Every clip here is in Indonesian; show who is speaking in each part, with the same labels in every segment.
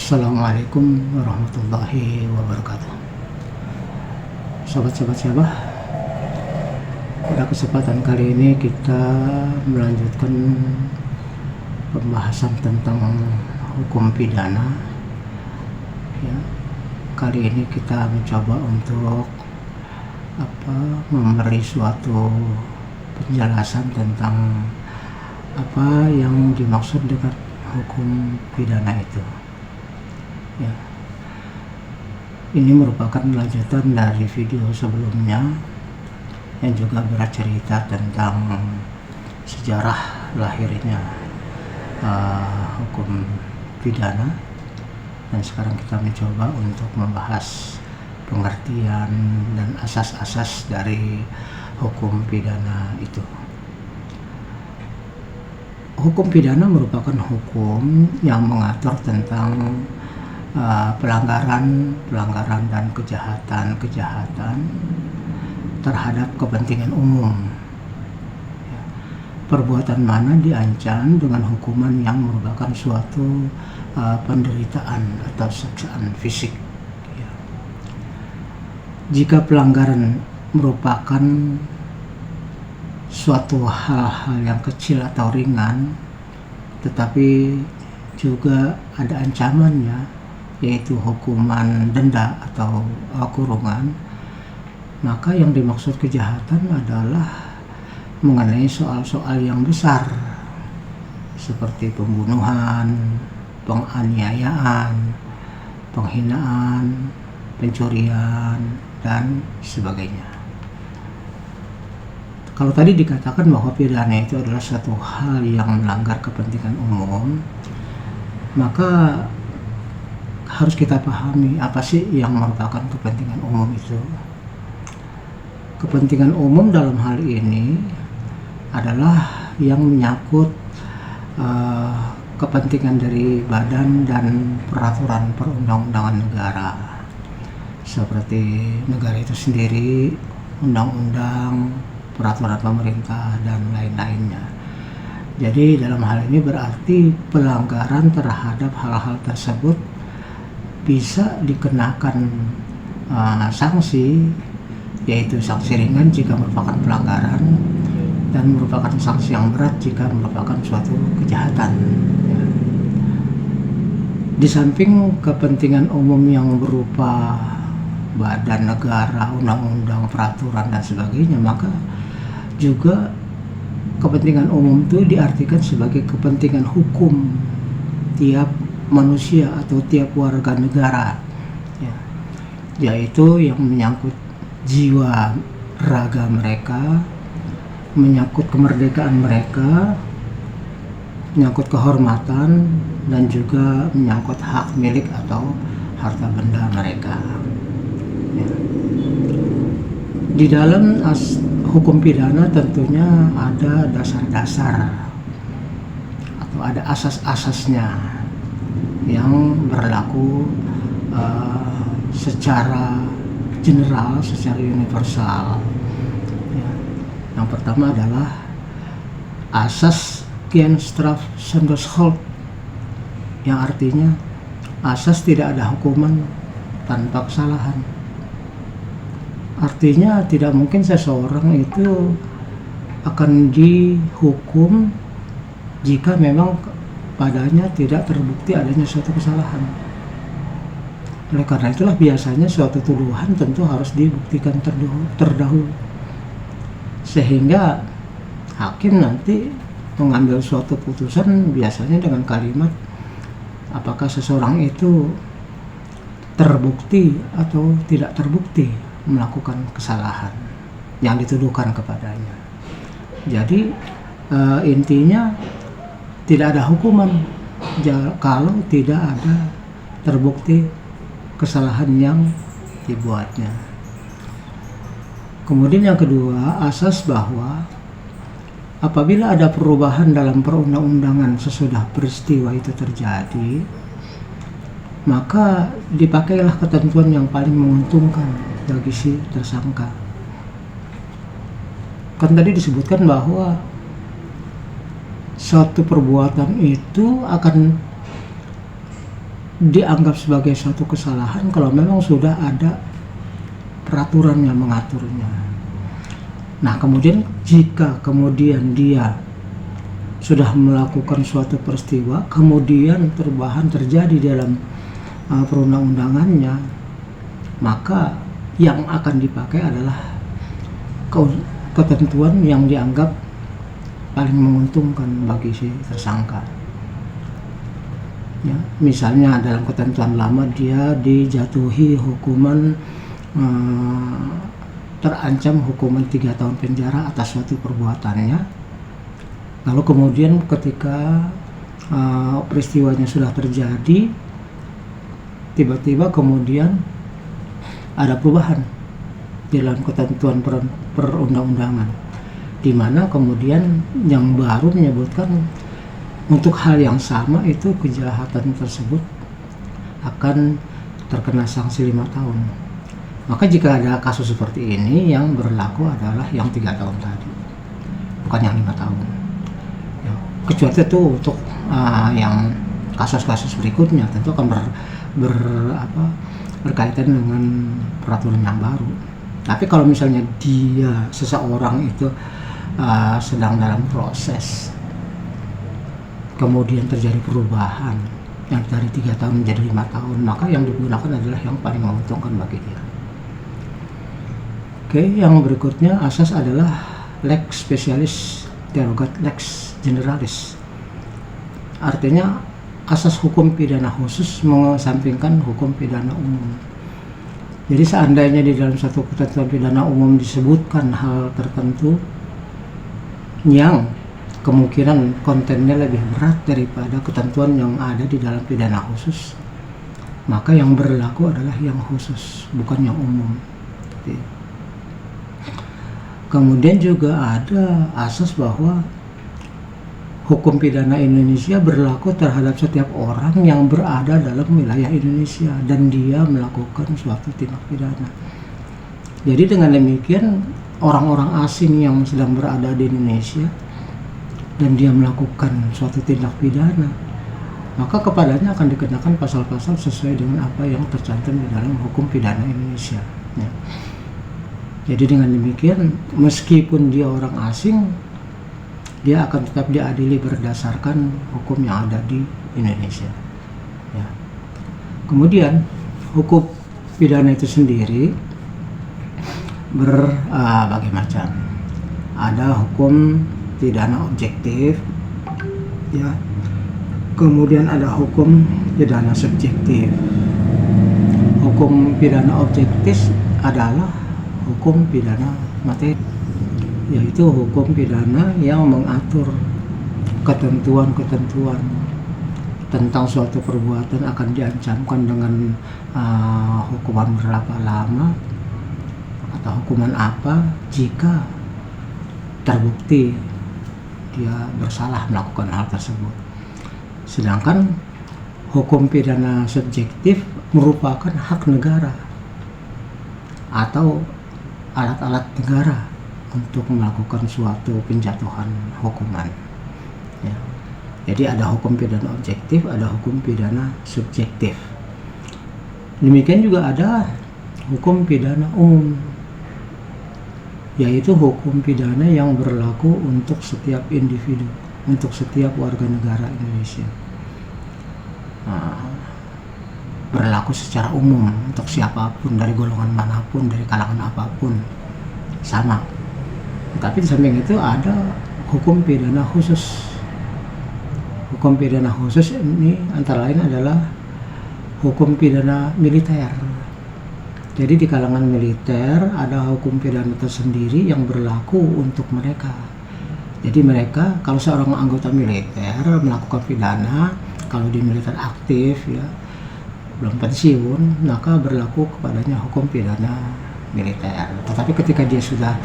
Speaker 1: Assalamualaikum warahmatullahi wabarakatuh. Sobat-sobat siabah, pada kesempatan kali ini kita melanjutkan pembahasan tentang hukum pidana. Ya, kali ini kita mencoba untuk memberi suatu penjelasan tentang apa yang dimaksud dengan hukum pidana itu. Ya, ini merupakan lanjutan dari video sebelumnya yang juga bercerita tentang sejarah lahirnya hukum pidana, dan sekarang kita mencoba untuk membahas pengertian dan asas-asas dari hukum pidana itu. Hukum pidana merupakan hukum yang mengatur tentang pelanggaran dan kejahatan terhadap kepentingan umum. Perbuatan mana diancam dengan hukuman yang merupakan suatu penderitaan atau siksaan fisik. Jika pelanggaran merupakan suatu hal-hal yang kecil atau ringan, tetapi juga ada ancamannya, yaitu hukuman denda atau kurungan, maka yang dimaksud kejahatan adalah mengenai soal-soal yang besar seperti pembunuhan, penganiayaan, penghinaan, pencurian, dan sebagainya. Kalau tadi dikatakan bahwa pidana itu adalah satu hal yang melanggar kepentingan umum, maka harus kita pahami apa sih yang merupakan kepentingan umum itu. Kepentingan umum dalam hal ini adalah yang menyangkut kepentingan dari badan dan peraturan perundang-undangan negara, seperti negara itu sendiri, undang-undang, peraturan pemerintah, dan lain-lainnya. Jadi dalam hal ini berarti pelanggaran terhadap hal-hal tersebut bisa dikenakan sanksi, yaitu sanksi ringan jika merupakan pelanggaran dan merupakan sanksi yang berat jika merupakan suatu kejahatan. Di samping kepentingan umum yang berupa badan negara, undang-undang, peraturan, dan sebagainya, maka juga kepentingan umum itu diartikan sebagai kepentingan hukum tiap manusia atau tiap warga negara, yaitu yang menyangkut jiwa raga mereka, menyangkut kemerdekaan mereka, menyangkut kehormatan, dan juga menyangkut hak milik atau harta benda mereka. Di dalam hukum pidana tentunya ada dasar-dasar atau ada asas-asasnya yang berlaku secara general, secara universal. Yang pertama adalah asas geen straf zonder schuld, yang artinya asas tidak ada hukuman tanpa kesalahan. Artinya tidak mungkin seseorang itu akan dihukum jika memang padanya tidak terbukti adanya suatu kesalahan. Oleh karena itulah biasanya suatu tuduhan tentu harus dibuktikan terdahulu, sehingga hakim nanti mengambil suatu putusan biasanya dengan kalimat apakah seseorang itu terbukti atau tidak terbukti melakukan kesalahan yang dituduhkan kepadanya. Jadi intinya tidak ada hukuman kalau tidak ada terbukti kesalahan yang dibuatnya. Kemudian yang kedua, asas bahwa apabila ada perubahan dalam perundang-undangan sesudah peristiwa itu terjadi, maka dipakailah ketentuan yang paling menguntungkan bagi si tersangka. Kan tadi disebutkan bahwa suatu perbuatan itu akan dianggap sebagai suatu kesalahan kalau memang sudah ada peraturan yang mengaturnya. Nah, kemudian jika kemudian dia sudah melakukan suatu peristiwa, kemudian perubahan terjadi dalam perundang-undangannya, maka yang akan dipakai adalah ketentuan yang dianggap paling menguntungkan bagi si tersangka. Ya, misalnya dalam ketentuan lama dia dijatuhi hukuman terancam hukuman 3 tahun penjara atas suatu perbuatannya. Lalu kemudian ketika peristiwanya sudah terjadi, tiba-tiba kemudian ada perubahan dalam ketentuan perundang-undangan, di mana kemudian yang baru menyebutkan untuk hal yang sama itu kejahatan tersebut akan terkena sanksi 5 tahun. Maka jika ada kasus seperti ini, yang berlaku adalah yang 3 tahun tadi, bukan yang 5 tahun. Ya, kecuali itu untuk yang kasus-kasus berikutnya tentu akan berkaitan dengan peraturan yang baru. Tapi kalau misalnya seseorang itu sedang dalam proses, kemudian terjadi perubahan yang dari 3 tahun menjadi 5 tahun, maka yang digunakan adalah yang paling menguntungkan bagi dia. Oke, yang berikutnya asas adalah lex specialis derogat lex generalis. Artinya asas hukum pidana khusus mengesampingkan hukum pidana umum. Jadi seandainya di dalam satu ketentuan pidana umum disebutkan hal tertentu yang kemungkinan kontennya lebih berat daripada ketentuan yang ada di dalam pidana khusus, maka yang berlaku adalah yang khusus, bukan yang umum. Kemudian juga ada asas bahwa hukum pidana Indonesia berlaku terhadap setiap orang yang berada dalam wilayah Indonesia dan dia melakukan suatu tindak pidana. Jadi dengan demikian, orang-orang asing yang sedang berada di Indonesia dan dia melakukan suatu tindak pidana, maka kepadanya akan dikenakan pasal-pasal sesuai dengan apa yang tercantum di dalam hukum pidana Indonesia. Ya. Jadi dengan demikian, meskipun dia orang asing, dia akan tetap diadili berdasarkan hukum yang ada di Indonesia. Ya. Kemudian hukum pidana itu sendiri berbagai macam. Ada hukum pidana objektif, ya. Kemudian ada hukum pidana subjektif. Hukum pidana objektif adalah hukum pidana materi, yaitu hukum pidana yang mengatur ketentuan-ketentuan tentang suatu perbuatan akan diancamkan dengan hukuman berapa lama atau hukuman apa jika terbukti dia bersalah melakukan hal tersebut. Sedangkan hukum pidana subjektif merupakan hak negara atau alat-alat negara untuk melakukan suatu penjatuhan hukuman. Ya. Jadi ada hukum pidana objektif, ada hukum pidana subjektif. Demikian juga ada hukum pidana umum, yaitu hukum pidana yang berlaku untuk setiap individu, untuk setiap warga negara Indonesia. Berlaku secara umum untuk siapapun, dari golongan manapun, dari kalangan apapun, sama. Tapi di samping itu ada hukum pidana khusus. Hukum pidana khusus ini antara lain adalah hukum pidana militer. Jadi di kalangan militer ada hukum pidana tersendiri yang berlaku untuk mereka. Jadi mereka, kalau seorang anggota militer melakukan pidana, kalau di militer aktif ya, belum pensiun, maka berlaku kepadanya hukum pidana militer. Tetapi ketika dia sudah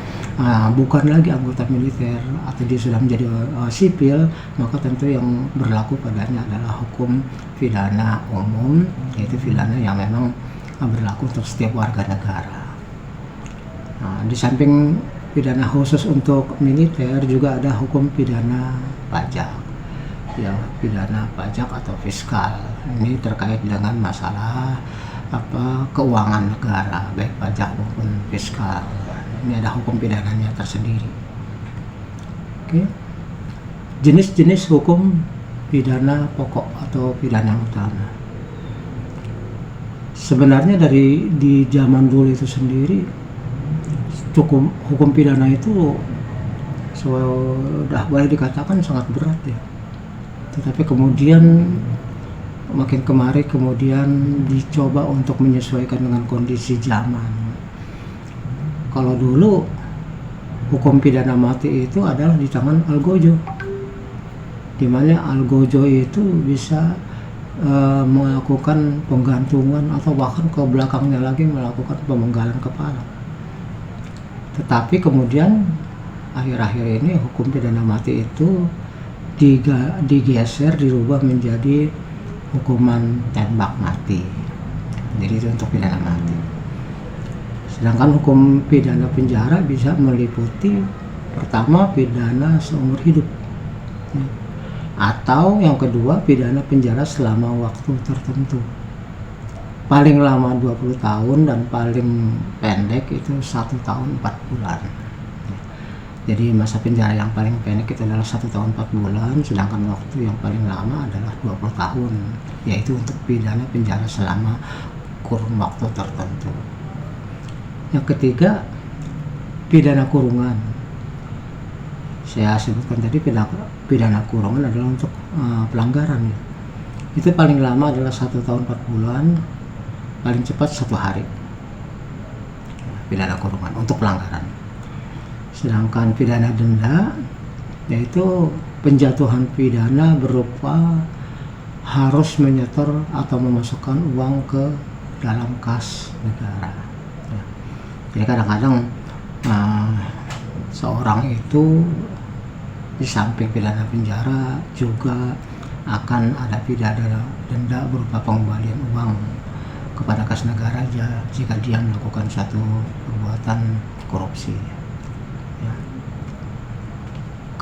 Speaker 1: bukan lagi anggota militer atau dia sudah menjadi sipil, maka tentu yang berlaku padanya adalah hukum pidana umum, yaitu pidana yang memang berlaku untuk setiap warga negara. Di samping pidana khusus untuk militer juga ada hukum pidana pajak. ya pidana pajak atau fiskal. Ini terkait dengan masalah keuangan negara, baik pajak maupun fiskal. Ini ada hukum pidananya tersendiri. Oke. Jenis-jenis hukum pidana pokok atau pidana utama. Sebenarnya di zaman dulu itu sendiri cukup hukum pidana itu sudah boleh dikatakan sangat berat ya. Tetapi kemudian makin kemari kemudian dicoba untuk menyesuaikan dengan kondisi zaman. Kalau dulu hukum pidana mati itu adalah di tangan algojo, di mana algojo itu bisa melakukan penggantungan atau bahkan ke belakangnya lagi melakukan pemenggalan kepala. Tetapi kemudian akhir-akhir ini hukum pidana mati itu digeser, dirubah menjadi hukuman tembak mati. Jadi itu untuk pidana mati. Sedangkan hukum pidana penjara bisa meliputi pertama pidana seumur hidup, atau yang kedua pidana penjara selama waktu tertentu. Paling lama 20 tahun dan paling pendek itu 1 tahun 4 bulan. Jadi masa penjara yang paling pendek itu adalah 1 tahun 4 bulan, sedangkan waktu yang paling lama adalah 20 tahun, yaitu untuk pidana penjara selama kurun waktu tertentu. Yang ketiga, pidana kurungan. Saya sebutkan tadi pidana kurungan adalah untuk pelanggaran ya. Itu paling lama adalah 1 tahun 4 bulan, paling cepat 1 hari. Pidana kurungan untuk pelanggaran. Sedangkan pidana denda yaitu penjatuhan pidana berupa harus menyetor atau memasukkan uang ke dalam kas negara. Jadi kadang-kadang seorang itu di samping pidana penjara juga akan ada pidana denda berupa pengembalian uang kepada kas negara jika dia melakukan satu perbuatan korupsi. Ya.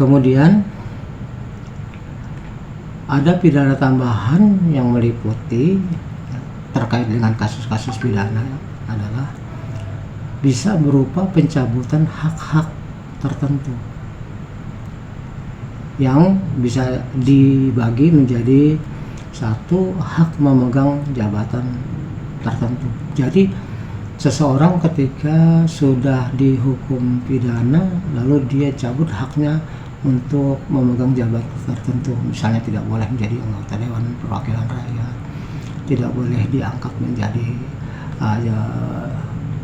Speaker 1: Kemudian ada pidana tambahan yang meliputi terkait dengan kasus-kasus pidana adalah bisa berupa pencabutan hak-hak tertentu yang bisa dibagi menjadi satu, hak memegang jabatan tertentu. Jadi seseorang ketika sudah dihukum pidana lalu dia cabut haknya untuk memegang jabatan tertentu, misalnya tidak boleh menjadi anggota Dewan Perwakilan Rakyat, tidak boleh diangkat menjadi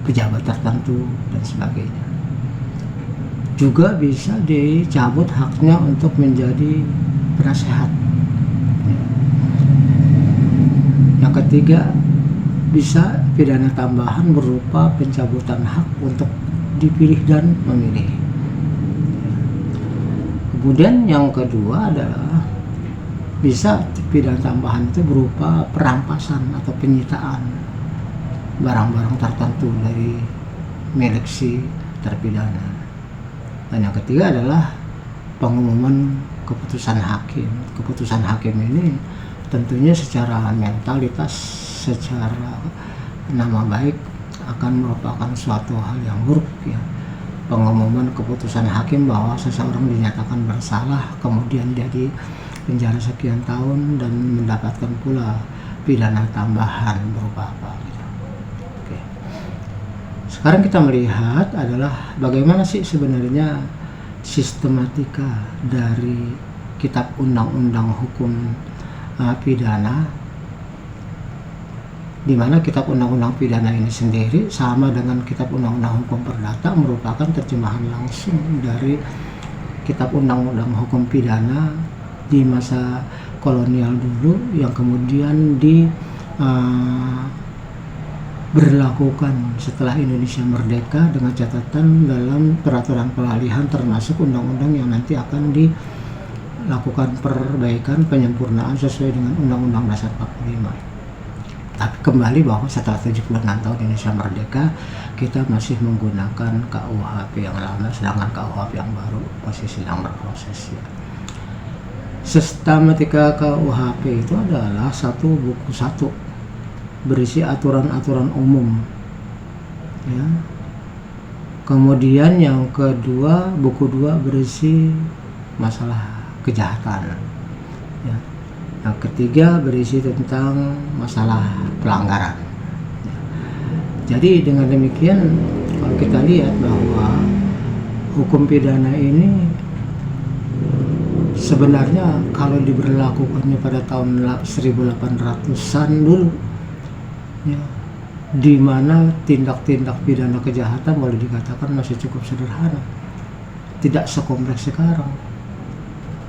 Speaker 1: pejabat tertentu dan sebagainya. Juga bisa dicabut haknya untuk menjadi penasehat. Yang ketiga, bisa pidana tambahan berupa pencabutan hak untuk dipilih dan memilih. Kemudian yang kedua adalah bisa pidana tambahan itu berupa perampasan atau penyitaan barang-barang tertentu dari milik si terpidana. Dan yang ketiga adalah pengumuman keputusan hakim. Keputusan hakim ini tentunya secara mentalitas, secara nama baik akan merupakan suatu hal yang buruk ya. Pengumuman keputusan hakim bahwa seseorang dinyatakan bersalah, kemudian dia di penjara sekian tahun dan mendapatkan pula pidana tambahan berupa apa gitu. Oke. Sekarang kita melihat adalah bagaimana sih sebenarnya sistematika dari Kitab Undang-Undang Hukum Pidana, di mana Kitab Undang-Undang Pidana ini sendiri sama dengan Kitab Undang-Undang Hukum Perdata merupakan terjemahan langsung dari Kitab Undang-Undang Hukum Pidana di masa kolonial dulu yang kemudian berlakukan setelah Indonesia merdeka dengan catatan dalam peraturan pengalihan termasuk undang-undang yang nanti akan dilakukan perbaikan penyempurnaan sesuai dengan Undang-Undang Dasar 45. Tapi kembali bahwa setelah 76 tahun Indonesia merdeka, kita masih menggunakan KUHP yang lama, sedangkan KUHP yang baru masih sedang berproses ya. Sistematika KUHP itu adalah buku satu berisi aturan-aturan umum, ya. Kemudian yang kedua, buku 2 berisi masalah kejahatan, ya. Yang ketiga berisi tentang masalah pelanggaran, ya. Jadi dengan demikian kalau kita lihat bahwa hukum pidana ini sebenarnya kalau diberlakukannya pada tahun 1800-an dulu, ya, di mana tindak-tindak pidana kejahatan boleh dikatakan masih cukup sederhana, tidak sekompleks sekarang.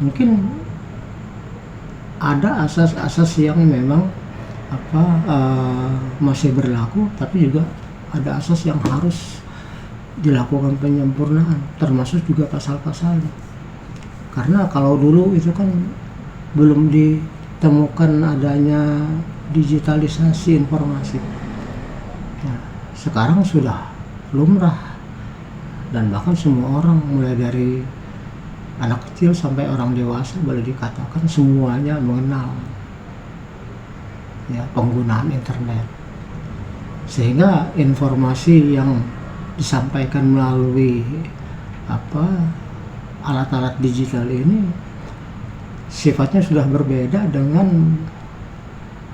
Speaker 1: Mungkin ada asas-asas yang memang masih berlaku, tapi juga ada asas yang harus dilakukan penyempurnaan, termasuk juga pasal-pasalnya. Karena kalau dulu itu kan belum ditemukan adanya digitalisasi informasi. Nah, sekarang sudah lumrah, dan bahkan semua orang mulai dari anak kecil sampai orang dewasa boleh dikatakan semuanya mengenal, ya, penggunaan internet. Sehingga informasi yang disampaikan melalui alat-alat digital ini sifatnya sudah berbeda dengan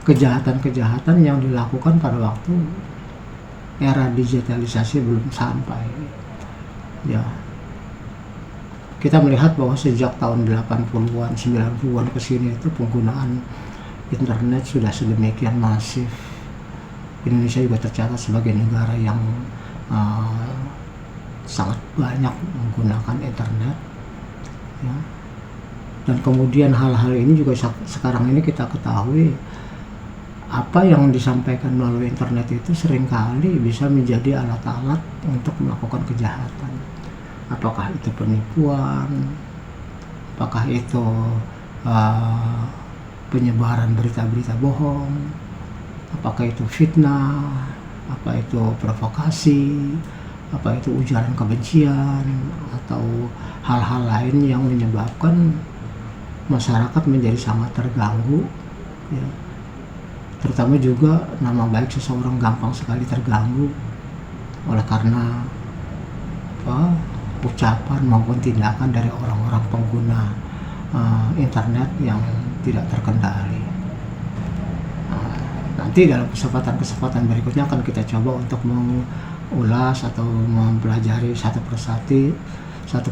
Speaker 1: kejahatan-kejahatan yang dilakukan pada waktu era digitalisasi belum sampai, ya. Kita melihat bahwa sejak tahun 80-an, 90-an ke sini itu penggunaan internet sudah sedemikian masif. Indonesia juga tercatat sebagai negara yang sangat banyak menggunakan internet, ya. Dan kemudian hal-hal ini juga sekarang ini kita ketahui apa yang disampaikan melalui internet itu seringkali bisa menjadi alat-alat untuk melakukan kejahatan. Apakah itu penipuan, apakah itu penyebaran berita-berita bohong, apakah itu fitnah, apa itu provokasi, apa itu ujaran kebencian, atau hal-hal lain yang menyebabkan masyarakat menjadi sangat terganggu, ya. Terutama juga nama baik seseorang gampang sekali terganggu oleh karena ucapan maupun tindakan dari orang-orang pengguna internet yang tidak terkendali. Nanti dalam kesempatan berikutnya akan kita coba untuk mengulas atau mempelajari satu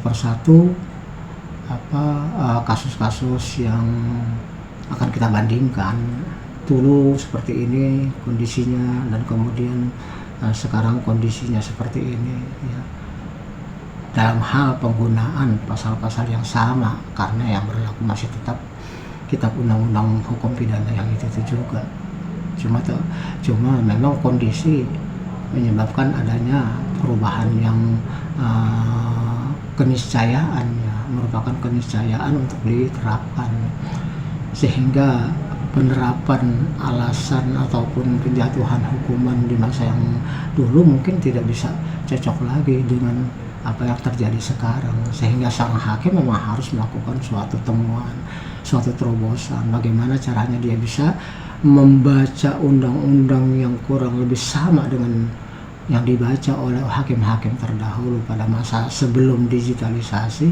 Speaker 1: persatu kasus-kasus yang akan kita bandingkan. Dulu seperti ini kondisinya, dan kemudian sekarang kondisinya seperti ini, ya. Dalam hal penggunaan pasal-pasal yang sama, karena yang berlaku masih tetap kitab undang-undang hukum pidana yang itu juga. Cuma memang kondisi menyebabkan adanya perubahan yang merupakan keniscayaan untuk diterapkan, sehingga penerapan alasan ataupun penjatuhan hukuman di masa yang dulu mungkin tidak bisa cocok lagi dengan apa yang terjadi sekarang, sehingga sang hakim memang harus melakukan suatu temuan, suatu terobosan, bagaimana caranya dia bisa membaca undang-undang yang kurang lebih sama dengan yang dibaca oleh hakim-hakim terdahulu pada masa sebelum digitalisasi,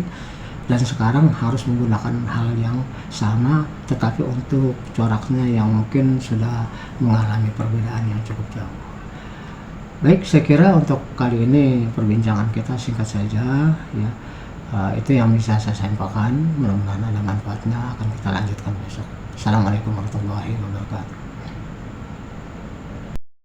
Speaker 1: dan sekarang harus menggunakan hal yang sama tetapi untuk coraknya yang mungkin sudah mengalami perbedaan yang cukup jauh. Baik, saya kira untuk kali ini perbincangan kita singkat saja, ya. Itu yang bisa saya sampaikan, mudah-mudahan ada manfaatnya. Akan kita lanjutkan besok. Assalamualaikum warahmatullahi wabarakatuh.